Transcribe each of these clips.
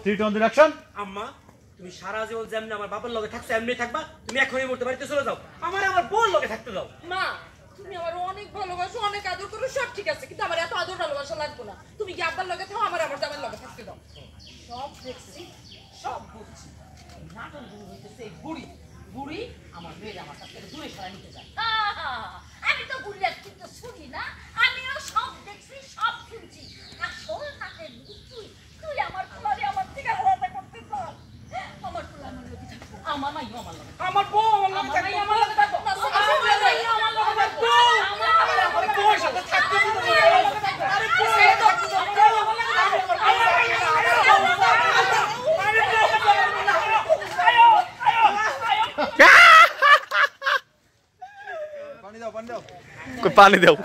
3 2 1 action. আম্মা তুমি সারা জীবন যেমনি আমার বাবার লগে থাকছো এমনি থাকবা, তুমি এখনই বলতে বাড়িতে চলে যাও, আমার বউর লগে থাকতে দাও। মা তুমি আমার অনেক ভালোবাসো, অনেক আদর করো, সব ঠিক আছে, কিন্তু আমার এত আদর ভালোবাসা লাগবে না। তুমি কি আব্বার লগে থাও, আমার জামাইয়ের লগে থাকতে দাও। সব দেখছি, সব বুঝছি। নাটক শুরু হইতেছে এই বুড়ি বুড়ি আমার মেয়ের আমার কাছ থেকে দূরে সরাই নিতে চায়। আমি তো বুড়িয়া কিন্তু শুনি না, আমিও সব দেখছি, সব শুনছি। আসল তাকে তুই তুই আমার পোলারে আমার থেকে আলাদা করতে চাস। আমার পোলা আমার লগে থাকবো, আমার মাইও আমার লগে, আমার বউ আমার লগে থাকবে, আমার লগে থাকবো, আমার মাইও আমার লগে থাকবো, আমার বউর সাথে থাকতে দিতে হবে। আরে বউ পানি দাও।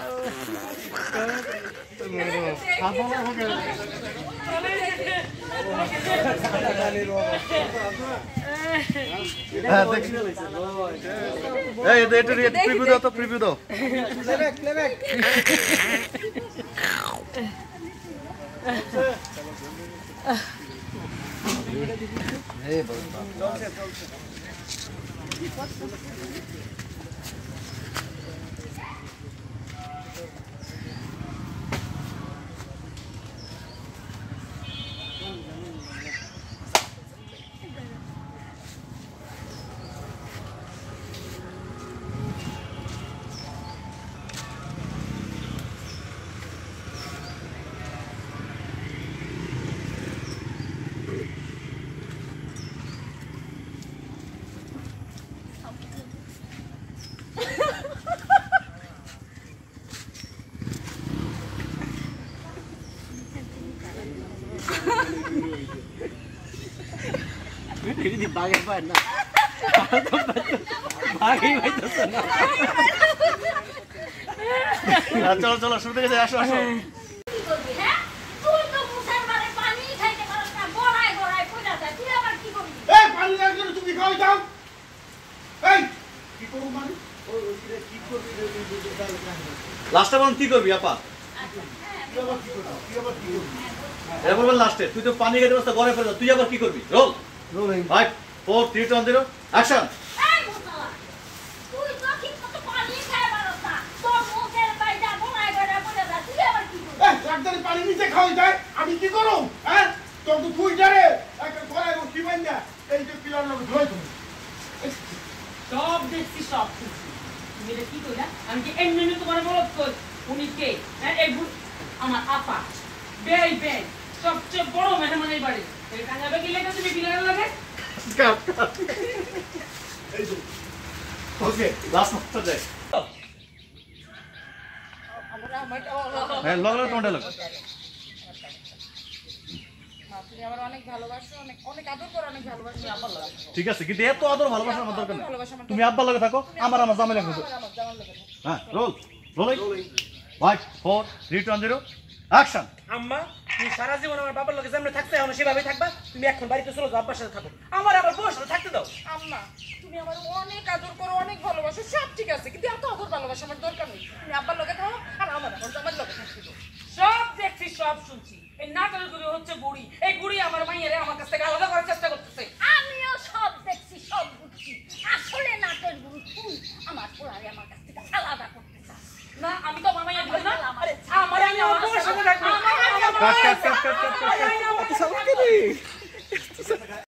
প্রিভিউ দাও তো, প্রিভিউ দাও। বাগে পায় না, বাগে পাইতেছে না। চলো চলো, শুরু থেকে যাই, আসো আসো। কি করবি? হ্যাঁ তুই তো মুসার মারে পানি খাইতে পারছ না, গড়ায় গড়ায় পড়া যায়, তুই আবার কি করবি? এই পানি লাগলে তুমি খাও যাও। এই কি করব মানে ওই কি করবি লাস্টে বল কি করবি আপা? কি আবার কি করবি এটা বলবেন লাস্টে। তুই তো পানি খেতে বসে ঘরে ফেলে, তুই আবার কি করবি? Role rolling 5 4 3 2 1 0 action. এই মুসালা তুই তো ঠিক মতো পানি খাই পারছ না, তোর মুখের বাইরে গড়ায় গড়ায় পড়া যায়, তুই আবার কি করবি? এই ডাক্তারি পানি নিতে খাওয়াই যায় আমি কি করব? হ্যাঁ তোর তো তুই জানে একটা গলায় কি বান্দা এই যে পিলার লোক ধরে তুমি সব দেখছি, সব শুনছি। তুমি এটা কি কইলা? আমি কি এমনি তোমার বলত কই? উনি কে? হ্যাঁ এই আমার আপা, বেই বেই সবচেয়ে বড় মেহমান এই বাড়ি। এই টাঙ্গাবে কি লেগে তুমি বিলের লাগে? এই যে ওকে লাস্ট মাস্টার যাই। হ্যাঁ লগ লগ তোমার ডায়লগ। তুমি আমার অনেক ভালোবাসো, অনেক অনেক আদর করো, অনেক ভালোবাসো। আব্বার লাগে ঠিক আছে, কিন্তু এত আদর ভালোবাসা আমার দরকার নেই। ভালোবাসা আমার তুমি আব্বার লগে থাকো, আমার জামাই লাগে। আমার জামার লাগে। হ্যাঁ রোল রোলিং 5 4 3 2 1 0 অ্যাকশন। আম্মা তুমি সারা জীবন আমার বাবার লগে যেমনি থাকতে এখন সেভাবেই থাকবা, তুমি এখন বাড়িতে চলে যাও, আব্বার সাথে থাকো, আমার বউর সাথে থাকতে দাও। আম্মা তুমি আমার অনেক আদর করো, অনেক ভালোবাসো, সব ঠিক আছে, কিন্তু এত আদর ভালোবাসা আমার দরকার নেই। তুমি আব্বার লগে থাকো আর আমার লগে থাকতে দাও। সব দেখছি, সব শুনছি। এই নাটকের গুলি হচ্ছে বুড়ি, এই বুড়ি আমার মাইয়া